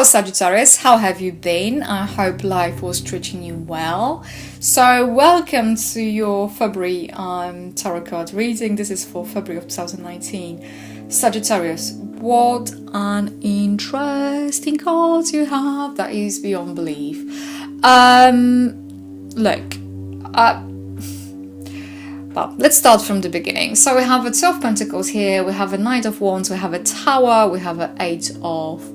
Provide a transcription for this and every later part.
Sagittarius, how have you been? I hope life was treating you well. So welcome to your February tarot card reading. This is for February of 2019. Sagittarius, what an interesting card you have. That is beyond belief. Well, let's start from the beginning. So we have a Two of Pentacles here, we have a Knight of Wands, we have a Tower, we have an Eight of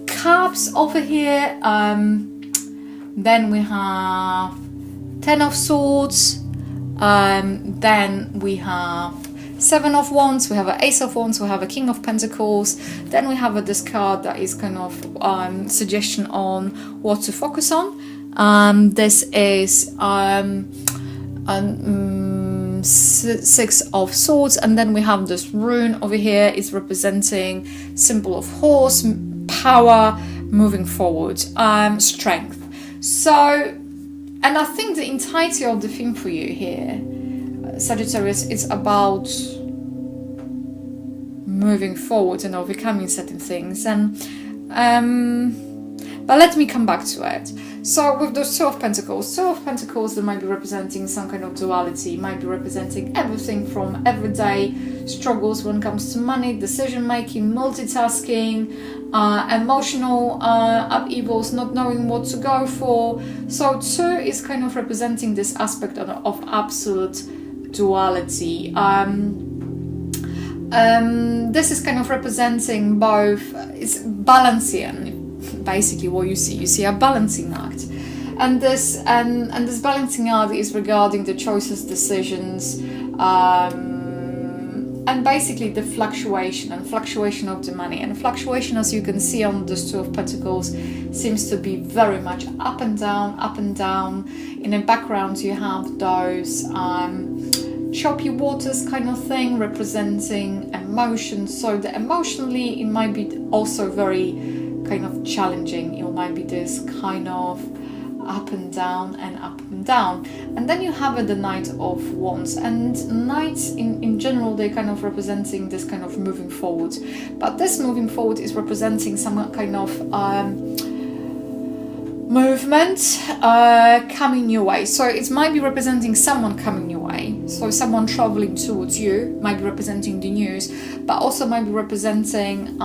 Cups over here. Then we have Ten of Swords. Then we have Seven of Wands, we have an Ace of Wands, we have a King of Pentacles. Then we have a discard that is kind of suggestion on what to focus on. This is Six of Swords, and then we have this rune over here is representing symbol of horse, power, moving forward, strength. So, and I think the entirety of the theme for you here, Sagittarius, is about moving forward and overcoming certain things. And but let me come back to it. So with those Two of Pentacles, they might be representing some kind of duality, might be representing everything from everyday struggles when it comes to money, decision making, multitasking, emotional upheavals, not knowing what to go for. So Two is kind of representing this aspect of absolute duality. This is kind of representing both, it's balancing. Basically what you see a balancing act, and this balancing act is regarding the choices, decisions, and basically the fluctuation of the money. And fluctuation, as you can see on this Two of Pentacles, seems to be very much up and down. In the background you have those choppy waters kind of thing, representing emotions. So the emotionally, it might be also very kind of challenging. It might be this kind of up and down. And then you have the Knight of Wands, and knights in general, they're kind of representing this kind of moving forward, but this moving forward is representing some kind of movement coming your way. So it might be representing someone coming your way, so someone traveling towards you, might be representing the news, but also might be representing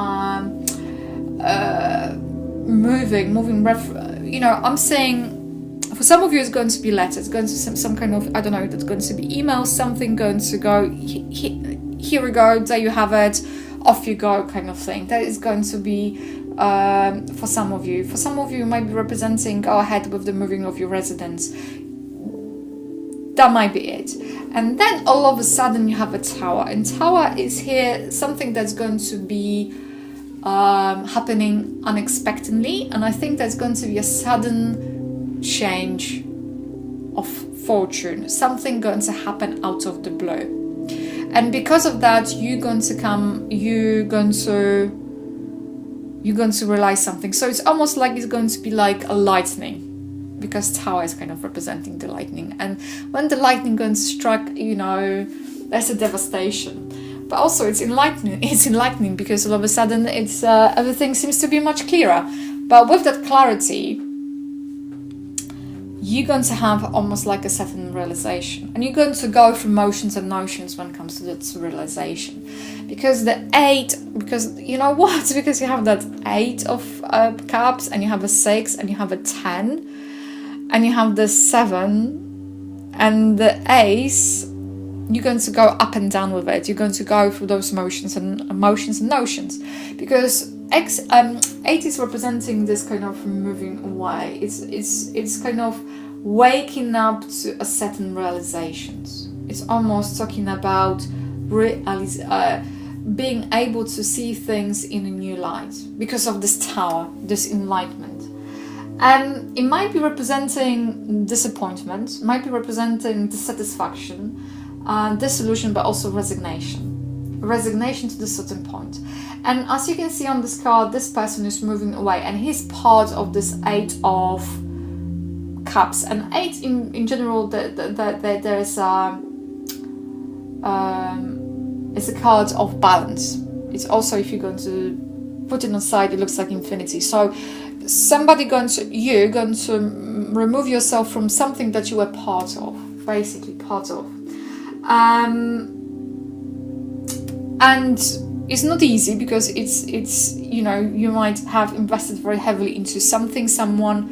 moving I'm saying for some of you it's going to be letters, going to some kind of, I don't know, that's going to be emails, something going to go, here we go, there you have it, off you go kind of thing. That is going to be for some of you. For some of you, it might be representing go ahead with the moving of your residence. That might be it. And then all of a sudden you have a Tower, and Tower is here something that's going to be happening unexpectedly, and I think there's going to be a sudden change of fortune, something going to happen out of the blue, and because of that you're going to realize something. So it's almost like it's going to be like a lightning, because Tower is kind of representing the lightning, and when the lightning going to strike, there's a devastation. But also it's enlightening because all of a sudden it's everything seems to be much clearer. But with that clarity, you're going to have almost like a certain realization, and you're going to go through motions and notions when it comes to that realization. Because the Eight, because you know what? Because you have that Eight of Cups, and you have a Six, and you have a 10, and you have the 7, and the Ace. You're going to go up and down with it. You're going to go through those emotions and notions, because Eight is representing this kind of moving away. It's kind of waking up to a certain realizations. It's almost talking about being able to see things in a new light because of this Tower, this enlightenment. And it might be representing disappointment, might be representing dissatisfaction, disillusion, but also resignation to this certain point. And as you can see on this card, this person is moving away, and he's part of this Eight of Cups. And Eight in general, there is it's a card of balance. It's also, if you're going to put it aside, it looks like infinity. So somebody going to remove yourself from something that you were part of, basically part of. And it's not easy, because it's you know, you might have invested very heavily into something, someone,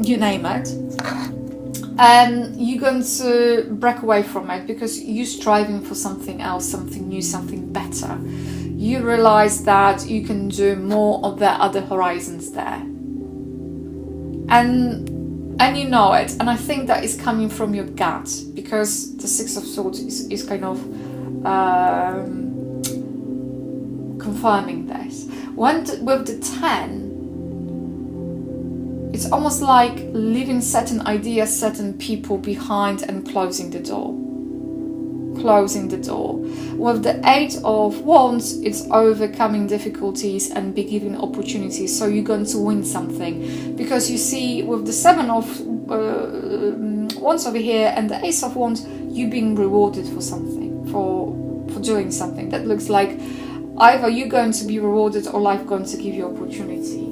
you name it, and you're going to break away from it because you're striving for something else, something new, something better. You realize that you can do more of the other horizons there, and you know it. And I think that is coming from your gut, because the Six of Swords is kind of confirming this. With the 10, it's almost like leaving certain ideas, certain people behind, and closing the door. With the 8 of Wands, it's overcoming difficulties and be given opportunities, so you're going to win something. Because you see, with the 7 of Wands over here and the Ace of Wands, you're being rewarded for something, for doing something that looks like either you're going to be rewarded or life going to give you opportunity.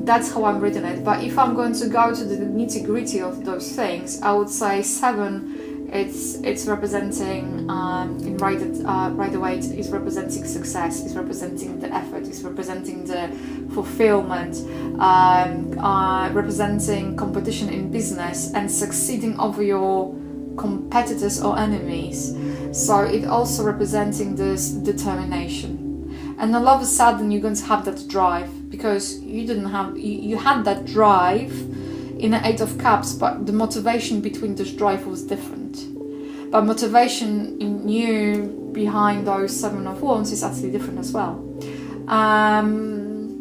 That's how I'm reading it. But if I'm going to go to the nitty-gritty of those things, I would say 7, it's representing in Rider-Waite, it's representing success, it's representing the effort, it's representing the fulfillment, representing competition in business and succeeding over your competitors or enemies. So it also representing this determination. And all of a sudden you're going to have that drive, because you had that drive in the 8 of Cups, but the motivation between this drive was different. But motivation in you behind those 7 of Wands is actually different as well. And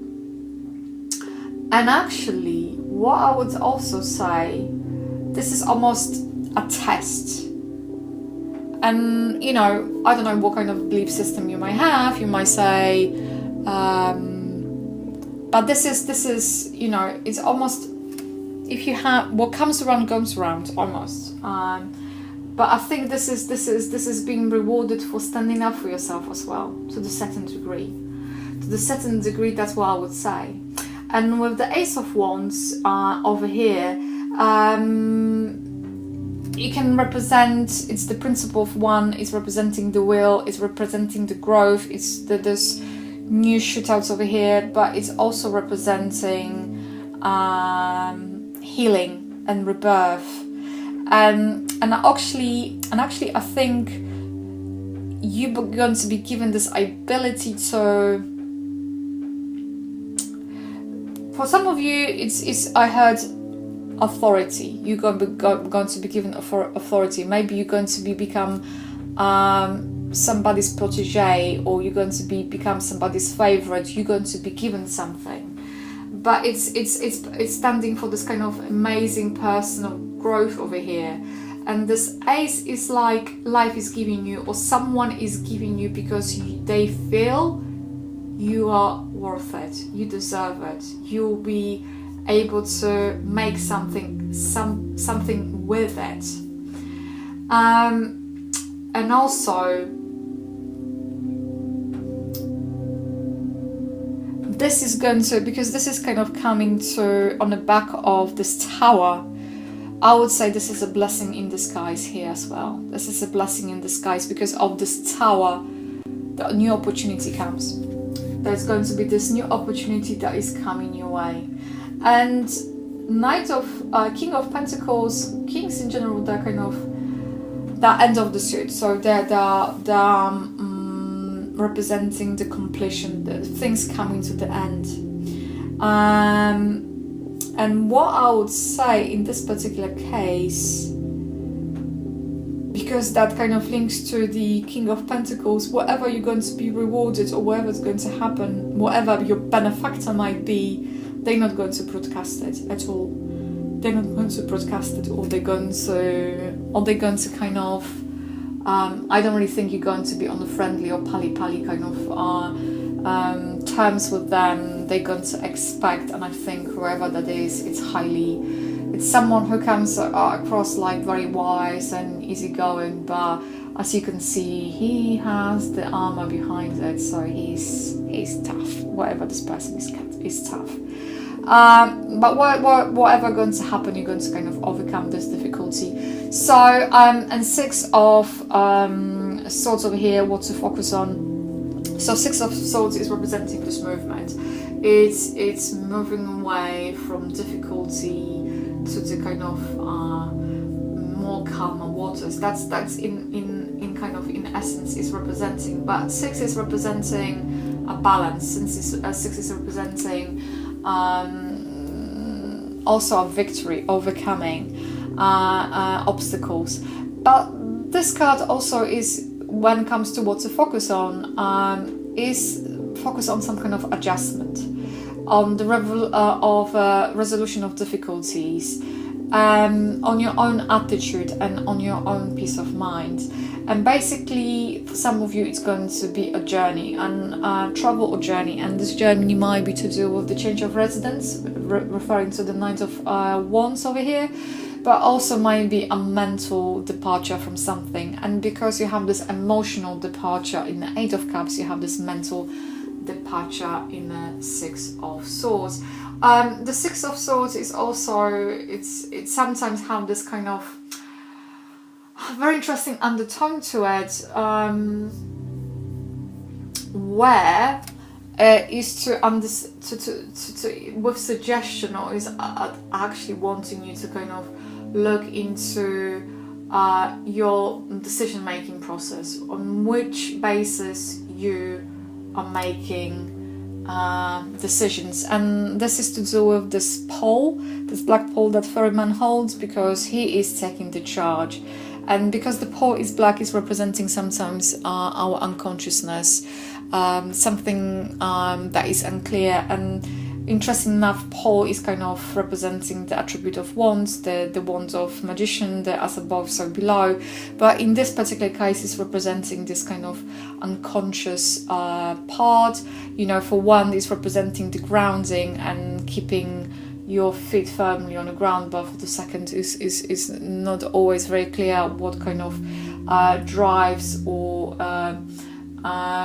actually, what I would also say, this is almost a test. And, you know, I don't know what kind of belief system you might have. You might say, but this is, you know, it's almost, if you have, what comes around goes around, almost. But I think this is being rewarded for standing up for yourself as well, to the certain degree. To the certain degree, that's what I would say. And with the Ace of Wands over here, it can represent, it's the principle of 1, it's representing the will, it's representing the growth, it's there's new shootouts over here, but it's also representing healing and rebirth. And actually I think you're going to be given this ability to, for some of you, it's I heard authority. You're going to be given authority. Maybe you're going to become somebody's protege, or you're going to become somebody's favorite. You're going to be given something, but it's standing for this kind of amazing personal growth over here. And this Ace is like life is giving you, or someone is giving you, because they feel you are worth it, you deserve it, you'll be able to make something with it. And also, this is going to, because this is kind of coming to on the back of this Tower, I would say this is a blessing in disguise here as well. This is a blessing in disguise, because of this Tower, the new opportunity comes. There's going to be this new opportunity that is coming your way. And King of Pentacles, kings in general, they're kind of the end of the suit. So they're representing the completion, the things coming to the end. And what I would say in this particular case, because that kind of links to the King of Pentacles, whatever you're going to be rewarded or whatever's going to happen, whatever your benefactor might be, they're not going to broadcast it at all. They're not going to broadcast it, or they're going to kind of, I don't really think you're going to be on the friendly or pally-pally kind of terms with them. They're going to expect, and I think whoever that is, it's someone who comes across like very wise and easygoing, but As you can see, he has the armor behind it, so he's tough. Whatever this person is tough. But whatever going to happen, you're going to kind of overcome this difficulty. So and Six of Swords over here, what to focus on. So Six of Swords is representing this movement. It's moving away from difficulty to the kind of more calmer waters. That's in kind of in essence is representing. But Six is representing a balance. Since Six is representing also a victory, overcoming obstacles. But this card also is, when it comes to what to focus on, is focus on some kind of adjustment, on the resolution of difficulties, on your own attitude and on your own peace of mind. And basically, for some of you, it's going to be a journey, and travel or journey. And this journey might be to do with the change of residence, referring to the Knight of Wands over here, but also might be a mental departure from something. And because you have this emotional departure in the Eight of Cups, you have this mental departure in the Six of Swords. The Six of Swords is also, it sometimes have this kind of very interesting undertone to it, where is to with suggestion, or is actually wanting you to kind of look into your decision-making process, on which basis you are making decisions. And this is to do with this pole, this black pole that Ferryman holds, because he is taking the charge. And because the pole is black, is representing sometimes our unconsciousness, something that is unclear. And interesting enough, pole is kind of representing the attribute of wands, the wand of magician, the as above, so below. But in this particular case, it's representing this kind of unconscious part. You know, for one, it's representing the grounding and keeping your feet firmly on the ground, but for the second is not always very clear what kind of drives or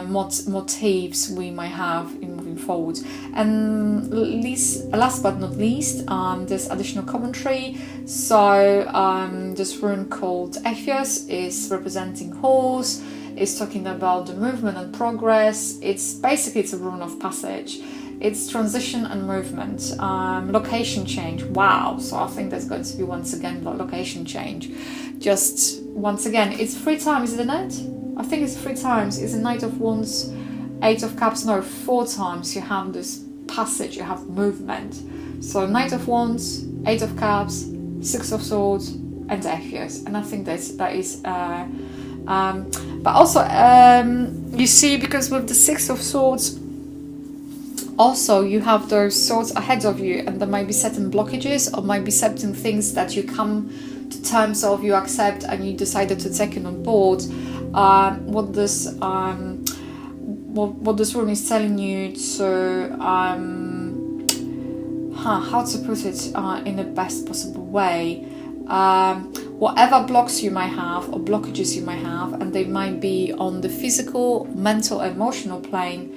motifs we might have in moving forward. And last but not least, there's additional commentary. So this rune called Epheus is representing horse. It's talking about the movement and progress. It's a rune of passage. It's transition and movement, location change. Wow, so I think there's going to be once again location change. Just once again, it's 3 times, isn't it? I think it's 3 times. It's a Knight of Wands, Eight of Cups. No, 4 times you have this passage, you have movement. So Knight of Wands, Eight of Cups, Six of Swords, and Epheus. And I think that is. But also, you see, because with the Six of Swords, also you have those swords ahead of you, and there might be certain blockages, or might be certain things that you come to terms of, you accept, and you decided to take it on board. What this rune is telling you to how to put it in the best possible way. Whatever blocks you might have or blockages you might have, and they might be on the physical, mental, emotional plane,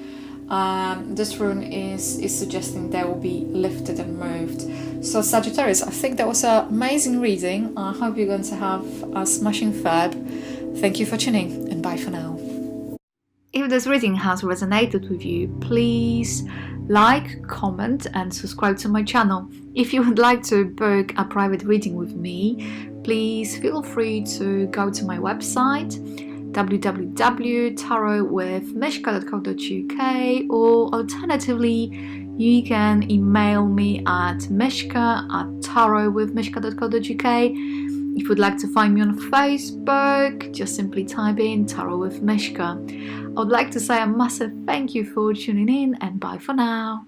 this rune is suggesting they will be lifted and moved. So Sagittarius, I think that was an amazing reading. I hope you're going to have a smashing Feb. Thank you for tuning, and bye for now. If this reading has resonated with you, please like, comment and subscribe to my channel. If you would like to book a private reading with me, please feel free to go to my website www.tarotwithmishka.co.uk, or alternatively you can email me at mishka@tarotwithmishka.co.uk. If you would like to find me on Facebook, just simply type in Tarot with Mishka. I would like to say a massive thank you for tuning in, and bye for now.